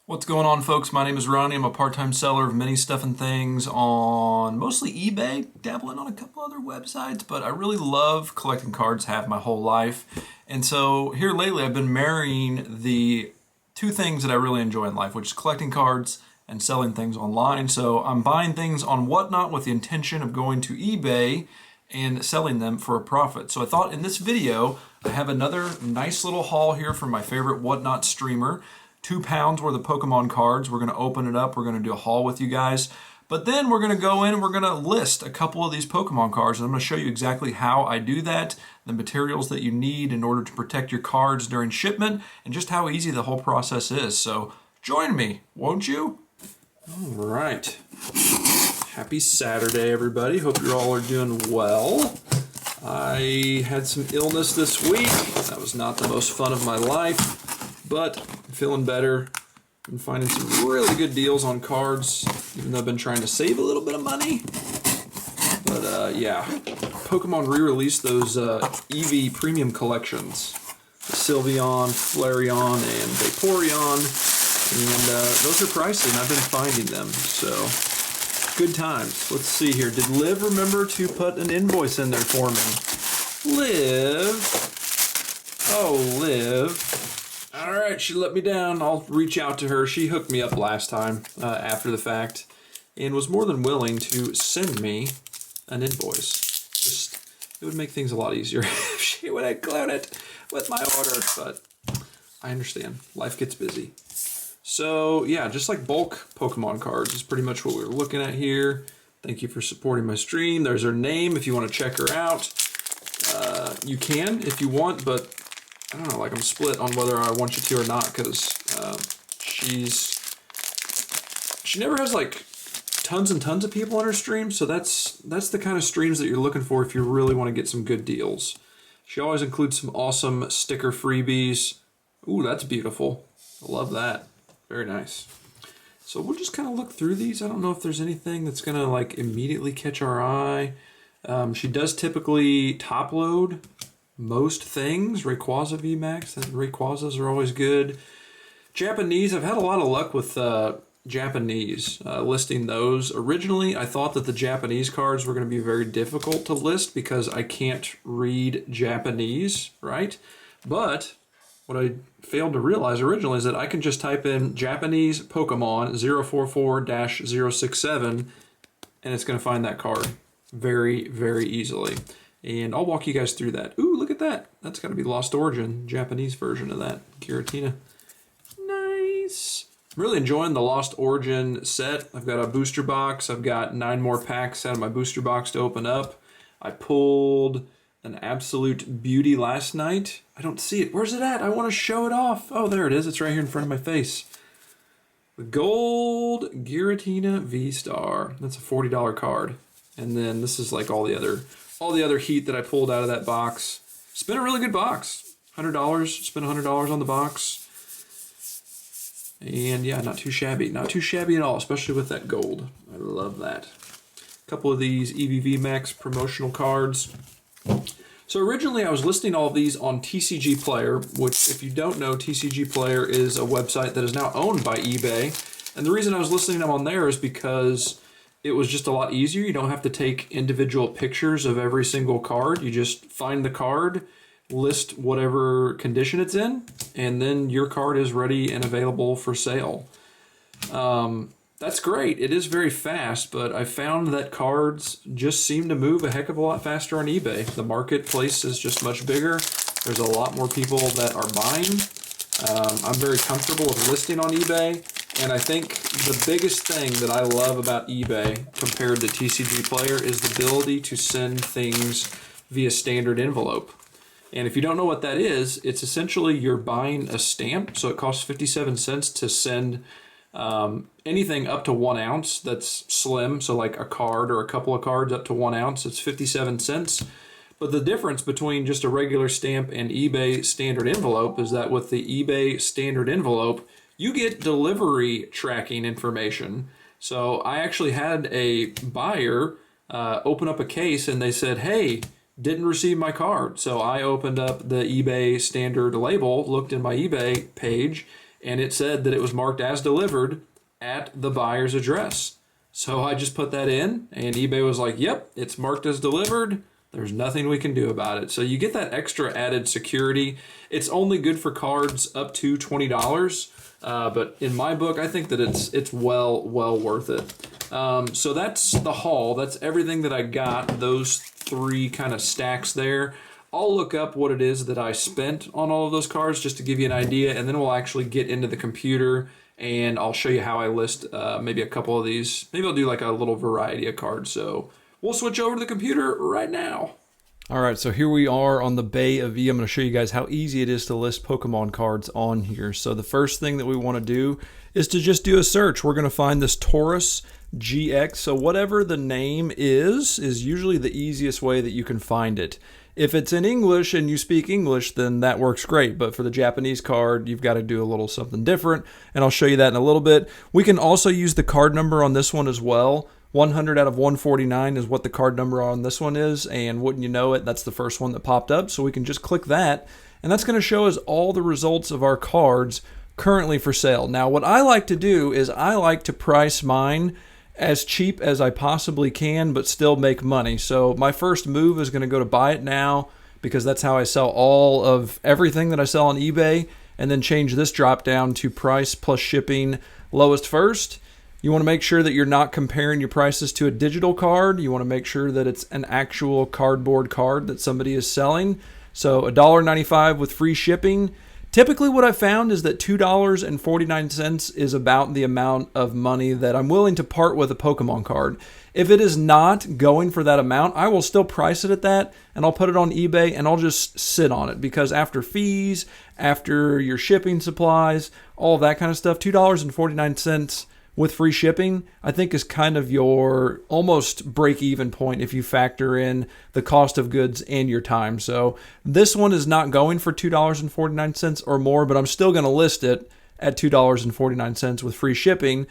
What's going on, folks? My name is Ronnie. I'm a part-time seller of many stuff and things on mostly eBay, dabbling on a couple other websites, but I really love collecting cards, have my whole life. And so here lately I've been marrying the two things that I really enjoy in life, which is collecting cards and selling things online. So I'm buying things on Whatnot with the intention of going to eBay and selling them for a profit. So I thought in this video, I have another nice little haul here from my favorite Whatnot streamer. 2 pounds worth of Pokemon cards. We're going to open it up. We're going to do a haul with you guys. But then we're going to go in and we're going to list a couple of these Pokemon cards. And I'm going to show you exactly how I do that, the materials that you need in order to protect your cards during shipment, and just how easy the whole process is. So join me, won't you? All right. Happy Saturday, everybody. Hope you all are doing well. I had some illness this week. That was not the most fun of my life, but I'm feeling better. Been finding some really good deals on cards, even though I've been trying to save a little bit of money. But yeah, Pokemon re-released those Eevee premium collections. Sylveon, Flareon, and Vaporeon. And those are pricey, and I've been finding them, so good times. Let's see here. Did Liv remember to put an invoice in there for me? Liv. Oh, Liv. All right, she let me down. I'll reach out to her. She hooked me up last time after the fact and was more than willing to send me an invoice. Just, it would make things a lot easier if she would include it with my order, but I understand. Life gets busy. So yeah, just like bulk Pokemon cards is pretty much what we're looking at here. Thank you for supporting my stream. There's her name if you want to check her out. You can if you want, but I don't know, like I'm split on whether I want you to or not, because she never has like tons and tons of people on her stream, so that's the kind of streams that you're looking for if you really want to get some good deals. She always includes some awesome sticker freebies. Ooh, that's beautiful. I love that. Very nice. So we'll just kind of look through these. I don't know if there's anything that's going to like immediately catch our eye. She does typically top load most things. Rayquaza VMAX. Rayquazas are always good. Japanese. I've had a lot of luck with Japanese listing those. Originally, I thought that the Japanese cards were going to be very difficult to list because I can't read Japanese, right? But what I failed to realize originally is that I can just type in Japanese Pokemon 044-067 and it's going to find that card very, very easily. And I'll walk you guys through that. Ooh, look at that. That's got to be Lost Origin, Japanese version of that. Giratina. Nice. I'm really enjoying the Lost Origin set. I've got a booster box. I've got 9 more packs out of my booster box to open up. I pulled an absolute beauty last night. I don't see it. Where's it at? I want to show it off. Oh, there it is. It's right here in front of my face. The gold Giratina V-Star. That's a $40 card. And then this is like all the other heat that I pulled out of that box. It's been a really good box. $100. Spent $100 on the box. And yeah, not too shabby. Not too shabby at all, especially with that gold. I love that. A couple of these EVV Max promotional cards. So originally I was listing all of these on TCG Player, which if you don't know, TCG Player is a website that is now owned by eBay. And the reason I was listing them on there is because it was just a lot easier. You don't have to take individual pictures of every single card. You just find the card, list whatever condition it's in, and then your card is ready and available for sale. That's great. It is very fast, but I found that cards just seem to move a heck of a lot faster on eBay. The marketplace is just much bigger. There's a lot more people that are buying. I'm very comfortable with listing on eBay, and I think the biggest thing that I love about eBay compared to TCG Player is the ability to send things via standard envelope. And if you don't know what that is, it's essentially you're buying a stamp, so it costs 57 cents to send anything up to 1 ounce that's slim, so like a card or a couple of cards up to 1 ounce, it's 57 cents. But the difference between just a regular stamp and eBay standard envelope is that with the eBay standard envelope, you get delivery tracking information. So I actually had a buyer open up a case and they said, hey, didn't receive my card. So I opened up the eBay standard label, looked in my eBay page, and it said that it was marked as delivered at the buyer's address. So I just put that in, and eBay was like, yep, it's marked as delivered. There's nothing we can do about it. So you get that extra added security. It's only good for cards up to $20. But in my book, I think that it's well worth it. So that's the haul. That's everything that I got, those 3 kind of stacks there. I'll look up what it is that I spent on all of those cards just to give you an idea, and then we'll actually get into the computer and I'll show you how I list maybe a couple of these. Maybe I'll do like a little variety of cards. So we'll switch over to the computer right now. All right, so here we are on the Bay of E. I'm going to show you guys how easy it is to list Pokemon cards on here. So the first thing that we want to do is to just do a search. We're going to find this Taurus GX. So whatever the name is usually the easiest way that you can find it. If it's in English and you speak English, then that works great. But for the Japanese card, you've got to do a little something different, and I'll show you that in a little bit. We can also use the card number on this one as well. 100 out of 149 is what the card number on this one is, and wouldn't you know it, that's the first one that popped up. So we can just click that, and that's going to show us all the results of our cards currently for sale. Now, what I like to do is I like to price mine as cheap as I possibly can, but still make money. So my first move is going to go to buy it now, because that's how I sell all of everything that I sell on eBay, and then change this drop down to price plus shipping lowest first. You want to make sure that you're not comparing your prices to a digital card. You want to make sure that it's an actual cardboard card that somebody is selling. So $1.95 with free shipping. Typically what I've found is that $2.49 is about the amount of money that I'm willing to part with a Pokemon card. If it is not going for that amount, I will still price it at that, and I'll put it on eBay and I'll just sit on it, because after fees, after your shipping supplies, all of that kind of stuff, $2.49 with free shipping, I think is kind of your almost break-even point if you factor in the cost of goods and your time. So this one is not going for $2.49 or more, but I'm still going to list it at $2.49 with free shipping.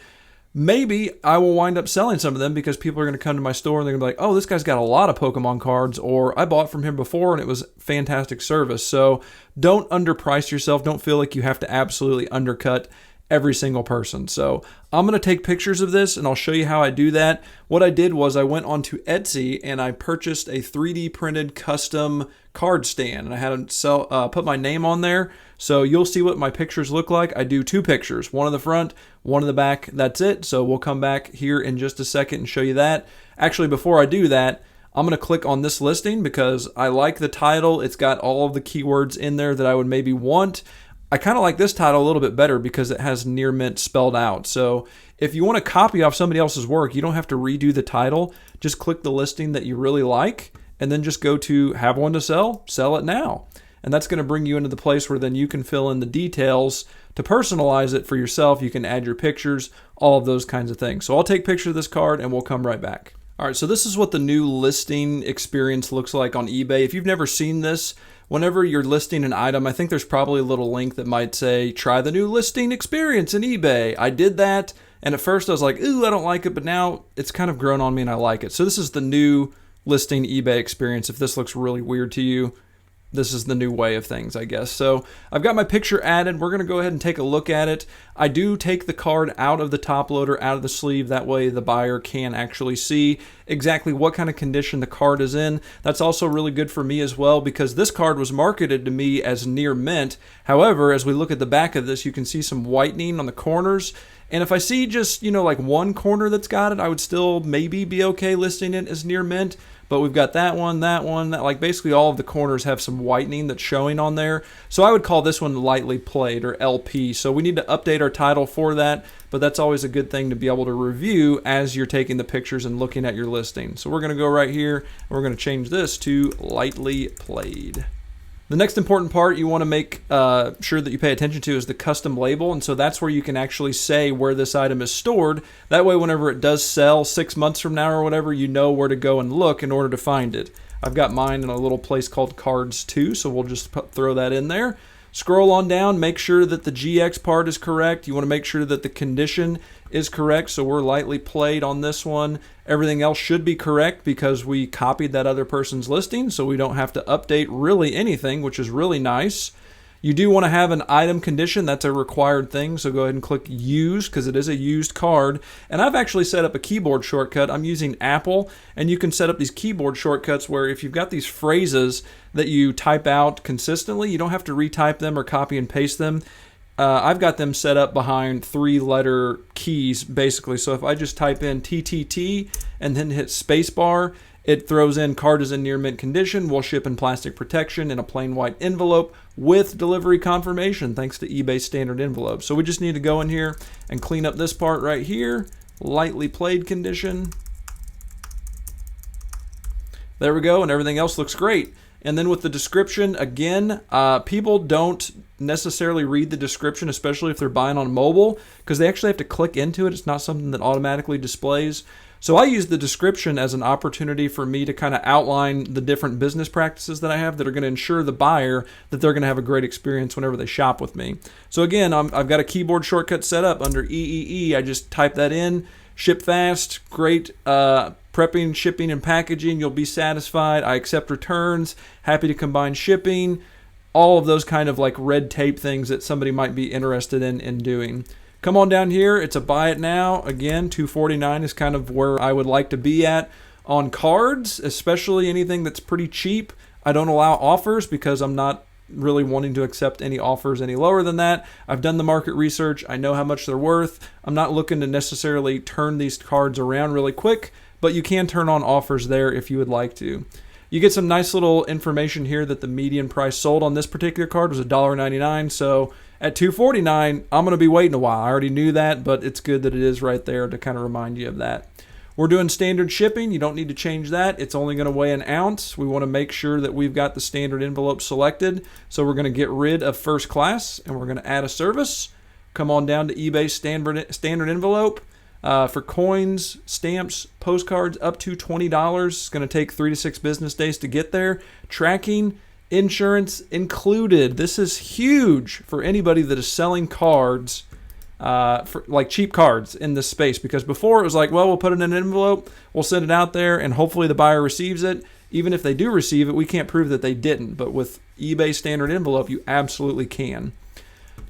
Maybe I will wind up selling some of them, because people are going to come to my store and they're going to be like, oh, this guy's got a lot of Pokemon cards, or I bought from him before and it was fantastic service. So don't underprice yourself. Don't feel like you have to absolutely undercut every single person. So I'm going to take pictures of this and I'll show you how I do that. What I did was I went onto Etsy and I purchased a 3D printed custom card stand, and I had to put my name on there. So you'll see what my pictures look like. I do 2 pictures, one in the front, one in the back. That's it. So we'll come back here in just a second and show you that. Actually, before I do that, I'm going to click on this listing because I like the title. It's got all of the keywords in there that I would maybe want. I kind of like this title a little bit better because it has near mint spelled out. So if you want to copy off somebody else's work, you don't have to redo the title. Just click the listing that you really like, and then just go to have one to sell it now. And that's going to bring you into the place where then you can fill in the details to personalize it for yourself. You can add your pictures, all of those kinds of things. So I'll take a picture of this card and we'll come right back. All right, so this is what the new listing experience looks like on eBay. If you've never seen this, whenever you're listing an item, I think there's probably a little link that might say, try the new listing experience in eBay. I did that, and at first I was like, ooh, I don't like it, but now it's kind of grown on me and I like it. So this is the new listing eBay experience. If this looks really weird to you, this is the new way of things, I guess. So I've got my picture added. We're going to go ahead and take a look at it. I do take the card out of the top loader, out of the sleeve. That way the buyer can actually see exactly what kind of condition the card is in. That's also really good for me as well, because this card was marketed to me as near mint. However, as we look at the back of this, you can see some whitening on the corners. And if I see just, like one corner that's got it, I would still maybe be okay listing it as near mint. But we've got that one, like basically all of the corners have some whitening that's showing on there. So I would call this one lightly played, or LP. So we need to update our title for that, but that's always a good thing to be able to review as you're taking the pictures and looking at your listing. So we're going to go right here and we're going to change this to lightly played. The next important part you want to make sure that you pay attention to is the custom label. And so that's where you can actually say where this item is stored. That way, whenever it does sell 6 months from now or whatever, you know where to go and look in order to find it. I've got mine in a little place called Cards 2, so we'll just throw that in there. Scroll on down, make sure that the GX part is correct. You want to make sure that the condition is correct, so we're lightly played on this one. Everything else should be correct because we copied that other person's listing, so we don't have to update really anything, which is really nice. You do want to have an item condition. That's a required thing. So go ahead and click use because it is a used card. And I've actually set up a keyboard shortcut. I'm using Apple, and you can set up these keyboard shortcuts where if you've got these phrases that you type out consistently, you don't have to retype them or copy and paste them. I've got them set up behind 3-letter keys, basically. So if I just type in TTT and then hit spacebar, it throws in card is in near mint condition, will ship in plastic protection in a plain white envelope with delivery confirmation, thanks to eBay standard envelopes. So we just need to go in here and clean up this part right here, lightly played condition. There we go, and everything else looks great. And then with the description, again, people don't necessarily read the description, especially if they're buying on mobile, because they actually have to click into it. It's not something that automatically displays. So I use the description as an opportunity for me to kind of outline the different business practices that I have that are going to ensure the buyer that they're going to have a great experience whenever they shop with me. So again, I've got a keyboard shortcut set up under EEE. I just type that in, ship fast, great prepping, shipping, and packaging. You'll be satisfied. I accept returns, happy to combine shipping, all of those kind of like red tape things that somebody might be interested in doing. Come on down here. It's a buy it now. Again, $249 is kind of where I would like to be at on cards, especially anything that's pretty cheap. I don't allow offers because I'm not really wanting to accept any offers any lower than that. I've done the market research. I know how much they're worth. I'm not looking to necessarily turn these cards around really quick, but you can turn on offers there if you would like to. You get some nice little information here that the median price sold on this particular card was $1.99. So at $249, I'm going to be waiting a while. I already knew that, but it's good that it is right there to kind of remind you of that. We're doing standard shipping. You don't need to change that. It's only going to weigh an ounce. We want to make sure that we've got the standard envelope selected. So we're going to get rid of first class, and we're going to add a service. Come on down to eBay standard envelope. For coins, stamps, postcards, up to $20. It's going to take 3 to 6 business days to get there. Tracking, insurance included. This is huge for anybody that is selling cards, for like cheap cards in this space. Because before it was like, well, we'll put it in an envelope, we'll send it out there, and hopefully the buyer receives it. Even if they do receive it, we can't prove that they didn't. But with eBay standard envelope, you absolutely can.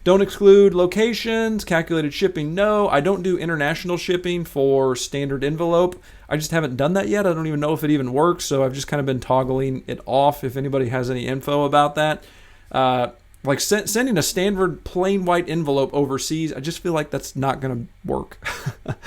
Don't exclude locations, calculated shipping, no. I don't do international shipping for standard envelope. I just haven't done that yet. I don't even know if it even works, so I've just kind of been toggling it off if anybody has any info about that. Like sending a standard plain white envelope overseas, I just feel like that's not going to work.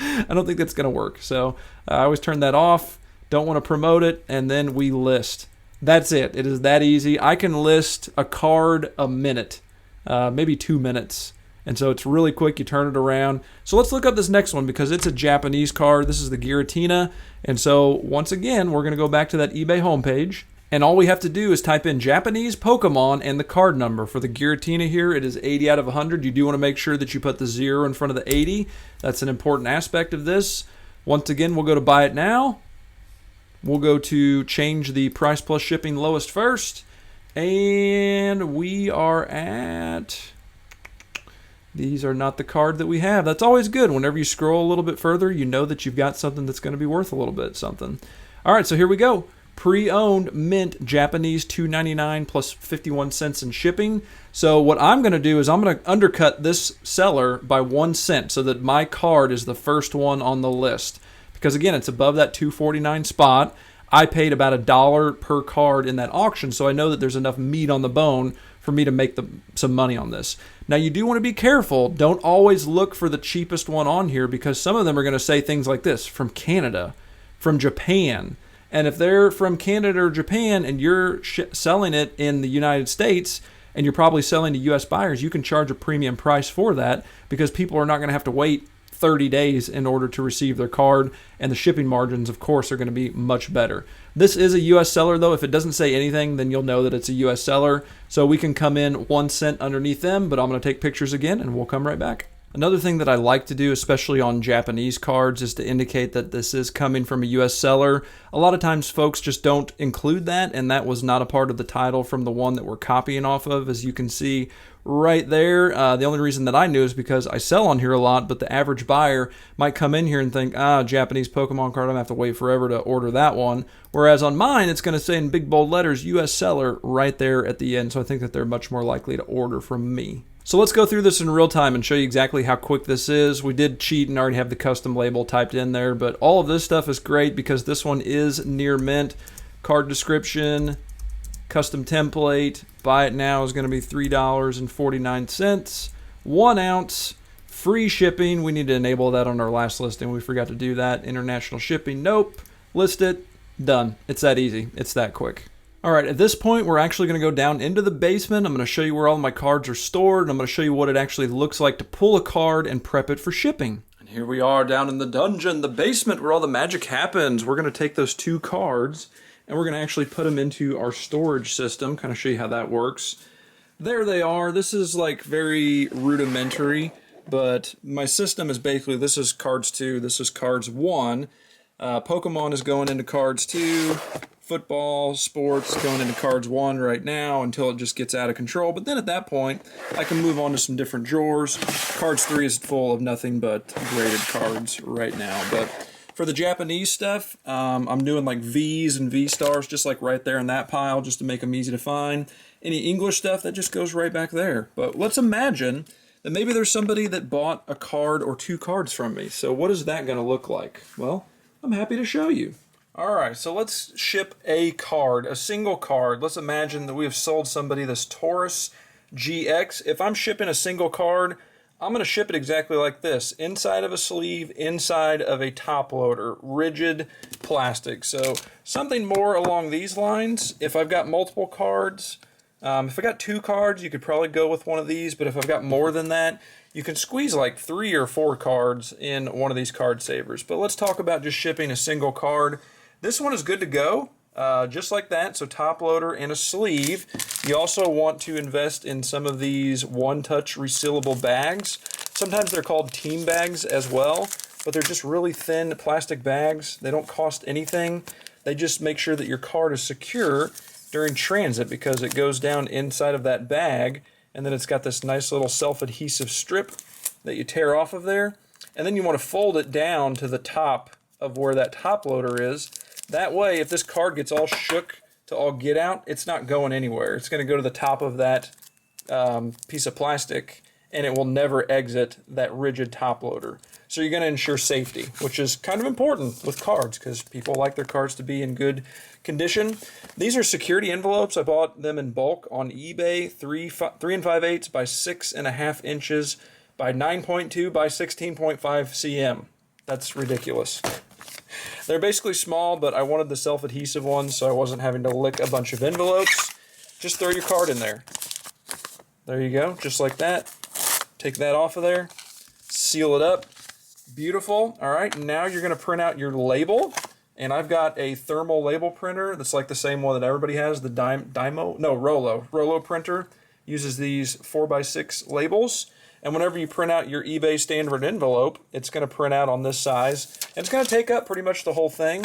I don't think that's going to work. So I always turn that off, don't want to promote it, and then we list. That's it. It is that easy. I can list a card a minute. Maybe 2 minutes. And so it's really quick. You turn it around. So let's look up this next one because it's a Japanese card. This is the Giratina. And so once again, we're going to go back to that eBay homepage. And all we have to do is type in Japanese Pokemon and the card number. For the Giratina here, it is 80 out of 100. You do want to make sure that you put the 0 in front of the 80. That's an important aspect of this. Once again, we'll go to buy it now. We'll go to change the price plus shipping lowest first. And we are at, these are not the card that we have. That's always good. Whenever you scroll a little bit further, you know that you've got something that's going to be worth a little bit something. All right, so here we go. Pre-owned mint Japanese $2.99 plus 51 cents in shipping. So what I'm going to do is I'm going to undercut this seller by 1 cent so that my card is the first one on the list. Because again, it's above that $2.49 spot. I paid about $1 per card in that auction, so I know that there's enough meat on the bone for me to make some money on this. Now, you do want to be careful. Don't always look for the cheapest one on here because some of them are going to say things like this, from Canada, from Japan. And if they're from Canada or Japan and you're selling it in the United States and you're probably selling to U.S. buyers, you can charge a premium price for that because people are not going to have to wait 30 days in order to receive their card, and the shipping margins, of course, are going to be much better. This is a U.S. seller, though. If it doesn't say anything, then you'll know that it's a U.S. seller. So we can come in 1 cent underneath them, but I'm going to take pictures again, and we'll come right back. Another thing that I like to do, especially on Japanese cards, is to indicate that this is coming from a US seller. A lot of times folks just don't include that, and that was not a part of the title from the one that we're copying off of, as you can see right there. The only reason that I knew is because I sell on here a lot, but the average buyer might come in here and think, Japanese Pokemon card, I'm going to have to wait forever to order that one. Whereas on mine, it's going to say in big bold letters, US seller, right there at the end, so I think that they're much more likely to order from me. So let's go through this in real time and show you exactly how quick this is. We did cheat and already have the custom label typed in there, but all of this stuff is great because this one is near mint. Card description, custom template, buy it now is going to be $3.49, 1 ounce, free shipping. We need to enable that on our last listing. We forgot to do that. International shipping, nope. List it, done. It's that easy. It's that quick. All right, at this point, we're actually going to go down into the basement. I'm going to show you where all my cards are stored, and I'm going to show you what it actually looks like to pull a card and prep it for shipping. And here we are down in the dungeon, the basement, where all the magic happens. We're going to take those 2 cards, and we're going to actually put them into our storage system, kind of show you how that works. There they are. This is like very rudimentary, but my system is basically, this is cards 2, this is cards 1. Pokemon is going into cards 2. Football, sports, going into cards 1 right now until it just gets out of control. But then at that point, I can move on to some different drawers. Cards 3 is full of nothing but graded cards right now. But for the Japanese stuff, I'm doing like V's and V stars just like right there in that pile just to make them easy to find. Any English stuff, that just goes right back there. But let's imagine that maybe there's somebody that bought a card or 2 cards from me. So what is that going to look like? Well, I'm happy to show you. All right, so let's ship a card, a single card. Let's imagine that we have sold somebody this Taurus GX. If I'm shipping a single card, I'm going to ship it exactly like this. Inside of a sleeve, inside of a top loader, rigid plastic. So something more along these lines. If I've got multiple cards, if I got 2 cards, you could probably go with one of these. But if I've got more than that, you can squeeze like 3 or 4 cards in one of these card savers. But let's talk about just shipping a single card. This one is good to go, just like that, so top loader and a sleeve. You also want to invest in some of these one-touch resealable bags. Sometimes they're called team bags as well, but they're just really thin plastic bags. They don't cost anything. They just make sure that your card is secure during transit because it goes down inside of that bag, and then it's got this nice little self-adhesive strip that you tear off of there. And then you want to fold it down to the top of where that top loader is. That way, if this card gets all shook to all get out, it's not going anywhere. It's going to go to the top of that piece of plastic, and it will never exit that rigid top loader. So you're going to ensure safety, which is kind of important with cards because people like their cards to be in good condition. These are security envelopes. I bought them in bulk on eBay, 3 5/8 by 6.5 inches by 9.2 by 16.5 cm. That's ridiculous. They're basically small, but I wanted the self-adhesive ones so I wasn't having to lick a bunch of envelopes. Just throw your card in there. There you go, just like that. Take that off of there, seal it up. Beautiful. All right, now you're going to print out your label. And I've got a thermal label printer that's like the same one that everybody has, the Rollo printer. Uses these 4x6 labels. And whenever you print out your eBay standard envelope, it's going to print out on this size. And it's going to take up pretty much the whole thing.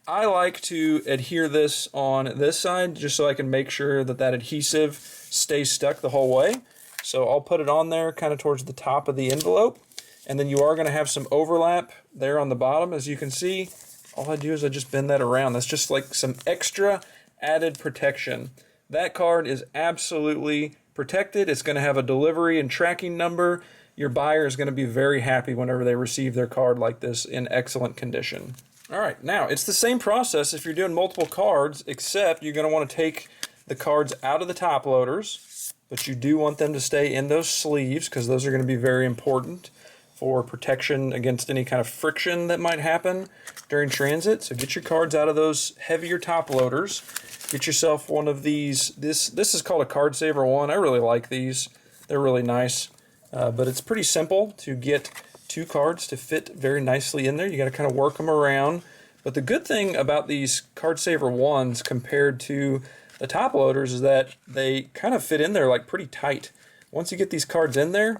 I like to adhere this on this side just so I can make sure that that adhesive stays stuck the whole way. So I'll put it on there kind of towards the top of the envelope. And then you are going to have some overlap there on the bottom, as you can see. All I do is I just bend that around. That's just like some extra added protection. That card is absolutely protected. It's going to have a delivery and tracking number. Your buyer is going to be very happy whenever they receive their card like this in excellent condition. All right, now it's the same process if you're doing multiple cards, except you're going to want to take the cards out of the top loaders, but you do want them to stay in those sleeves because those are going to be very important for protection against any kind of friction that might happen during transit. So get your cards out of those heavier top loaders. Get yourself one of these. This is called a Card Saver 1. I really like these. They're really nice. But it's pretty simple to get 2 cards to fit very nicely in there. You got to kind of work them around. But the good thing about these Card Saver 1s compared to the top loaders is that they kind of fit in there like pretty tight. Once you get these cards in there,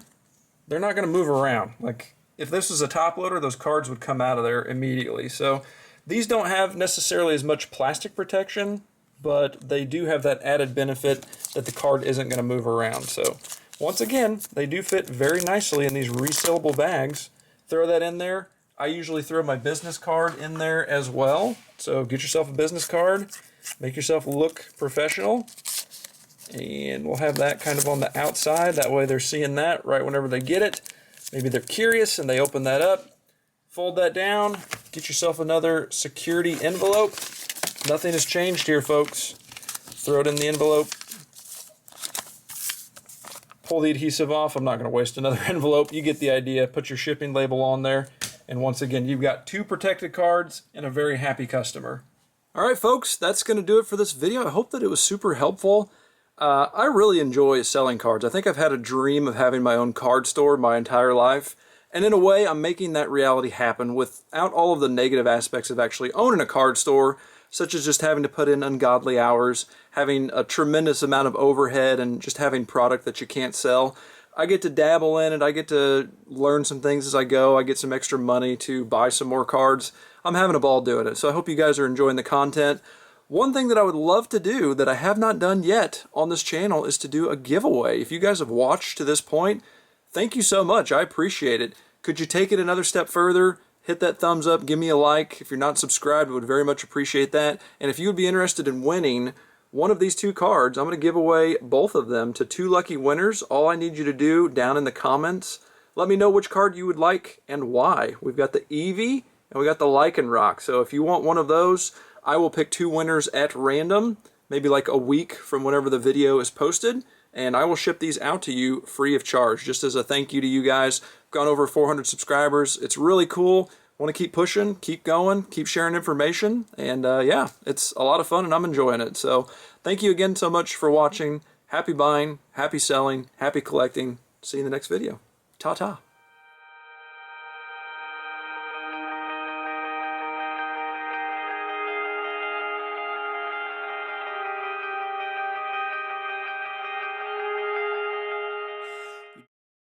they're not going to move around. Like if this was a top loader, those cards would come out of there immediately. So these don't have necessarily as much plastic protection, but they do have that added benefit that the card isn't going to move around. So once again, they do fit very nicely in these resealable bags. Throw that in there. I usually throw my business card in there as well. So get yourself a business card, make yourself look professional, and we'll have that kind of on the outside. That way they're seeing that right whenever they get it. Maybe they're curious and they open that up. Fold that down, get yourself another security envelope. Nothing has changed here, folks. Throw it in the envelope. Pull the adhesive off. I'm not going to waste another envelope. You get the idea. Put your shipping label on there. And once again, you've got 2 protected cards and a very happy customer. All right, folks, that's going to do it for this video. I hope that it was super helpful. I really enjoy selling cards. I think I've had a dream of having my own card store my entire life. And in a way, I'm making that reality happen without all of the negative aspects of actually owning a card store, such as just having to put in ungodly hours, having a tremendous amount of overhead, and just having product that you can't sell. I get to dabble in it. I get to learn some things as I go. I get some extra money to buy some more cards. I'm having a ball doing it. So I hope you guys are enjoying the content. One thing that I would love to do that I have not done yet on this channel is to do a giveaway. If you guys have watched to this point, thank you so much. I appreciate it. Could you take it another step further? Hit that thumbs up. Give me a like. If you're not subscribed, I would very much appreciate that. And if you would be interested in winning one of these 2 cards, I'm going to give away both of them to 2 lucky winners. All I need you to do down in the comments, let me know which card you would like and why. We've got the Eevee and we got the Lycanroc. So if you want one of those, I will pick 2 winners at random, maybe like a week from whenever the video is posted, and I will ship these out to you free of charge, just as a thank you to you guys. Gone over 400 subscribers. It's really cool. Want to keep pushing, keep going, keep sharing information, and yeah, it's a lot of fun and I'm enjoying it. So thank you again so much for watching. Happy buying, happy selling, happy collecting. See you in the next video. Ta-ta.